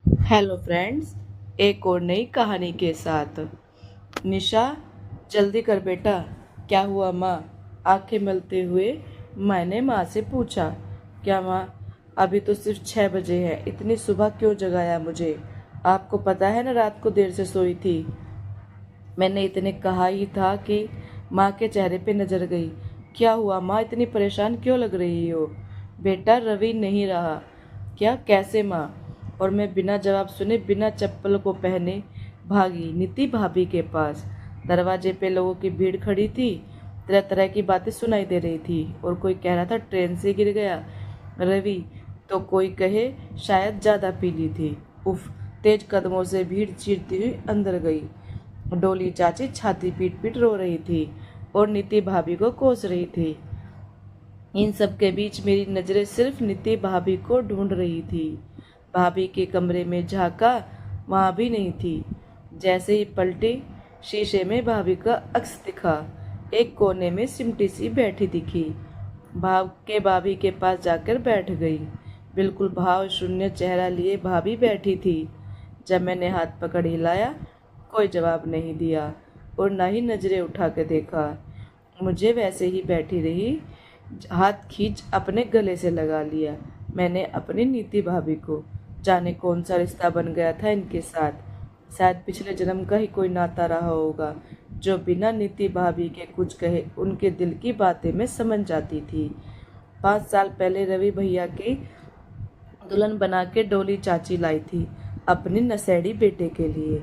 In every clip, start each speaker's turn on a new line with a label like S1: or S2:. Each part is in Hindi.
S1: हेलो फ्रेंड्स, एक और नई कहानी के साथ। निशा, जल्दी कर बेटा। क्या हुआ माँ? आंखें मलते हुए मैंने माँ से पूछा। क्या माँ, अभी तो सिर्फ 6 बजे है, इतनी सुबह क्यों जगाया मुझे? आपको पता है ना, रात को देर से सोई थी। मैंने इतने कहा ही था कि माँ के चेहरे पे नजर गई। क्या हुआ माँ, इतनी परेशान क्यों लग रही हो? बेटा, रवि नहीं रहा। क्या? कैसे माँ? और मैं बिना जवाब सुने, बिना चप्पल को पहने भागी नीति भाभी के पास। दरवाजे पे लोगों की भीड़ खड़ी थी। तरह तरह की बातें सुनाई दे रही थी, और कोई कह रहा था ट्रेन से गिर गया रवि, तो कोई कहे शायद ज्यादा पी ली थी। उफ! तेज कदमों से भीड़ चीरती हुई अंदर गई। डोली चाची छाती पीट पीट रो रही थी और नीति भाभी को कोस रही थी। इन सब के बीच मेरी नजरें सिर्फ नीति भाभी को ढूंढ रही थी। भाभी के कमरे में झांका, वहां भी नहीं थी। जैसे ही पलटी, शीशे में भाभी का अक्स दिखा। एक कोने में सिमटी सी बैठी दिखी। भाव के भाभी के पास जाकर बैठ गई। बिल्कुल भाव शून्य चेहरा लिए भाभी बैठी थी। जब मैंने हाथ पकड़ हिलाया, कोई जवाब नहीं दिया और न ही नजरें उठा के देखा। मुझे वैसे ही बैठी रही। हाथ खींच अपने गले से लगा लिया मैंने अपनी नीति भाभी को। जाने कौन सा रिश्ता बन गया था इनके साथ। शायद पिछले जन्म का ही कोई नाता रहा होगा, जो बिना नीति भाभी के कुछ कहे उनके दिल की बातें मैं समझ जाती थी। 5 साल पहले रवि भैया की दुल्हन बना के डोली चाची लाई थी अपने नशेड़ी बेटे के लिए,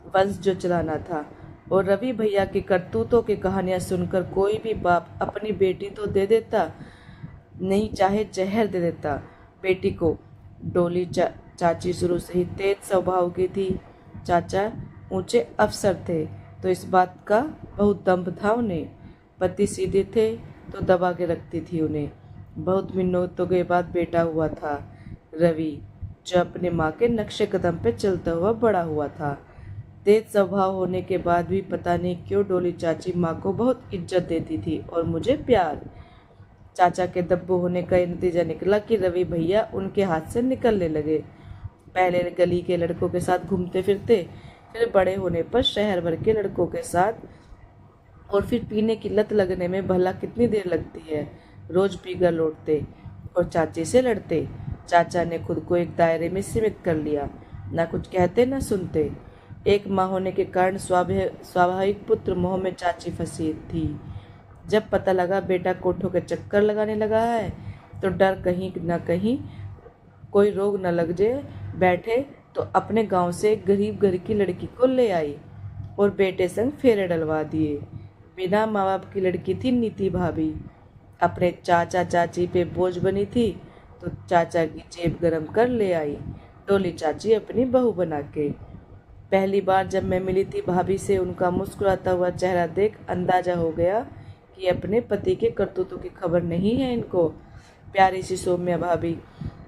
S1: वंश जो चलाना था। और रवि भैया की करतूतों की कहानियां सुनकर कोई भी बाप अपनी बेटी तो दे देता, नहीं चाहे जहर दे देता बेटी को। डोली चाची शुरू से ही तेज स्वभाव की थी। चाचा ऊंचे अफसर थे, तो इस बात का बहुत दम्भ था उन्हें। पति सीधे थे तो दबा के रखती थी उन्हें। बहुत मिन्नतों के बाद बेटा हुआ था रवि, जो अपने माँ के नक्शे कदम पे चलता हुआ बड़ा हुआ था। तेज स्वभाव होने के बाद भी पता नहीं क्यों डोली चाची माँ को बहुत इज्जत देती थी और मुझे प्यार। चाचा के दब्बू होने का ये नतीजा निकला कि रवि भैया उनके हाथ से निकलने लगे। पहले गली के लड़कों के साथ घूमते फिरते, फिर बड़े होने पर शहर भर के लड़कों के साथ, और फिर पीने की लत लगने में भला कितनी देर लगती है। रोज पीकर लौटते और चाची से लड़ते। चाचा ने खुद को एक दायरे में सीमित कर लिया, ना कुछ कहते ना सुनते। एक माँ होने के कारण स्वाभाविक पुत्र मोह में चाची फंसी थी। जब पता लगा बेटा कोठों के चक्कर लगाने लगा है, तो डर कहीं न कहीं कोई रोग न लग जाए बैठे, तो अपने गांव से एक गरीब घर की लड़की को ले आई और बेटे संग फेरे डलवा दिए। बिना माँ बाप की लड़की थी नीति भाभी। अपने चाचा चाची पे बोझ बनी थी, तो चाचा की जेब गरम कर ले आई डोली चाची अपनी बहू बना के। पहली बार जब मैं मिली थी भाभी से, उनका मुस्कुराता हुआ चेहरा देख अंदाजा हो गया कि अपने पति के करतूतों की खबर नहीं है इनको। प्यारी सी सौम्या भाभी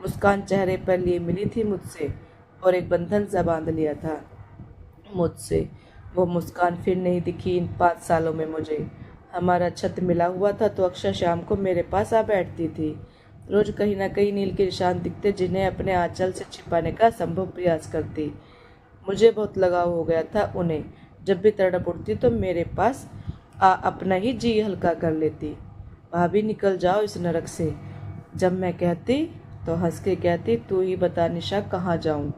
S1: मुस्कान चेहरे पर लिए मिली थी मुझसे, और एक बंधन सा बांध लिया था मुझसे। वो मुस्कान फिर नहीं दिखी इन 5 सालों में मुझे। हमारा छत मिला हुआ था, तो अक्सर शाम को मेरे पास आ बैठती थी। रोज कहीं ना कहीं नील के निशान दिखते, जिन्हें अपने आंचल से छिपाने का संभव प्रयास करती। मुझे बहुत लगाव हो गया था उन्हें। जब भी तड़प उठती तो मेरे पास आ अपना ही जी हल्का कर लेती। भाभी निकल जाओ इस नरक से। जब मैं कहती तो हंस के कहती, तू ही बता निशा, कहाँ जाऊं?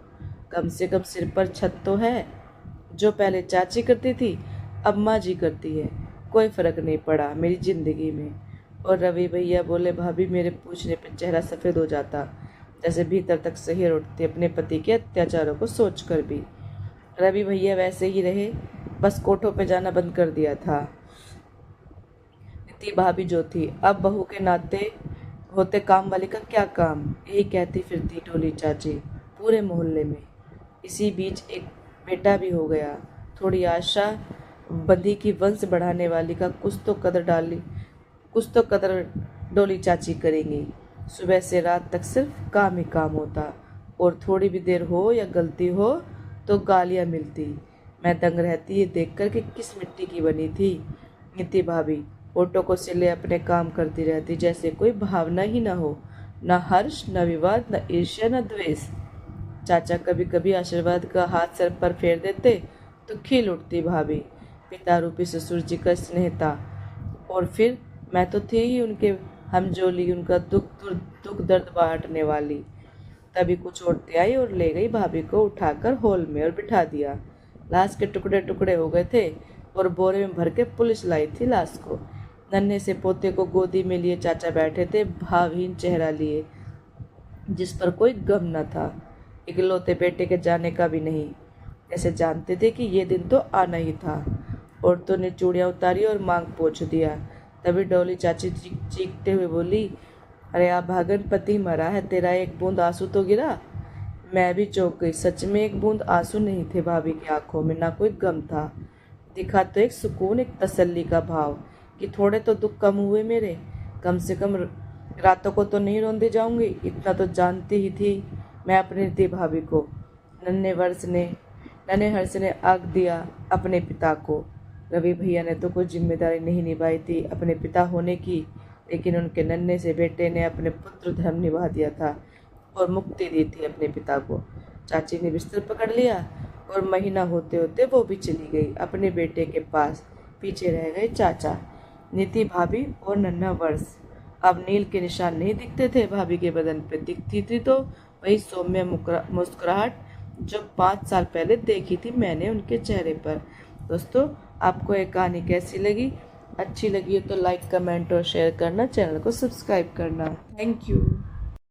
S1: कम से कम सिर पर छत तो है। जो पहले चाची करती थी, अब माँ जी करती है। कोई फर्क नहीं पड़ा मेरी जिंदगी में। और रवि भैया बोले, भाभी मेरे पूछने पर चेहरा सफ़ेद हो जाता, जैसे भीतर तक सही उठती अपने पति के अत्याचारों को सोचकर भी। रवि भैया वैसे ही रहे, बस कोठों पे जाना बंद कर दिया था। नीति भाभी जो थी, अब बहू के नाते होते काम वाली का क्या काम, यही कहती फिरती डोली चाची पूरे मोहल्ले में। इसी बीच एक बेटा भी हो गया। थोड़ी आशा बंधी की वंश बढ़ाने वाली का कुछ तो कदर डोली चाची करेंगी। सुबह से रात तक सिर्फ काम ही काम होता, और थोड़ी भी देर हो या गलती हो तो गालियां मिलती। मैं दंग रहती ये देखकर कि किस मिट्टी की बनी थी नीति भाभी। ऑटो को सिले अपने काम करती रहती, जैसे कोई भावना ही न हो, न हर्ष, न विवाद, न ईर्ष्या, न द्वेष। चाचा कभी कभी आशीर्वाद का हाथ सर पर फेर देते तो खिल उठती भाभी। पिता रूपी ससुर जी का स्नेह था, और फिर मैं तो थी ही उनके हमजोली, उनका दुख दर्द बांटने वाली। तभी कुछ औरतें आई और ले गई भाभी को उठाकर हॉल में और बिठा दिया। लाश के टुकड़े टुकड़े हो गए थे और बोरे में भर के पुलिस लाई थी लाश को। नन्हे से पोते को गोदी में लिए चाचा बैठे थे, भावहीन चेहरा लिए, जिस पर कोई गम न था, इकलौते बेटे के जाने का भी नहीं। जैसे जानते थे कि ये दिन तो आना ही था। औरतों ने चूड़ियाँ उतारी और मांग पोंछ दिया। तभी डोली चाची चीखते हुए बोली, अरे आ भागन, पति मरा है, तेरा एक बूंद आंसू तो गिरा। मैं भी चौंक गई। सच में एक बूंद आंसू नहीं थे भाभी की आंखों में, ना कोई गम था। दिखा तो एक सुकून, एक तसल्ली का भाव कि थोड़े तो दुख कम हुए मेरे, कम से कम रातों को तो नहीं रोंदे जाऊंगी। इतना तो जानती ही थी मैं अपनी रीति भाभी को। नन्हे हर्ष ने आग दिया अपने पिता को। रवि भैया ने तो कोई जिम्मेदारी नहीं निभाई थी अपने पिता होने की, लेकिन उनके नन्हे से बेटे ने अपने पुत्र धर्म निभा दिया था और मुक्ति दी थी अपने पिता को। चाची ने बिस्तर पकड़ लिया और महीना होते होते वो भी चली गई अपने बेटे के पास। पीछे रह गए चाचा, नीति भाभी और नन्हा वर्ष। अब नील के निशान नहीं दिखते थे भाभी के बदन पे, दिखती थी तो वही सौम्य मुस्कुराहट जो 5 साल पहले देखी थी मैंने उनके चेहरे पर। दोस्तों, आपको ये कहानी कैसी लगी? अच्छी लगी हो तो लाइक, कमेंट और शेयर करना, चैनल को सब्सक्राइब करना। Thank you.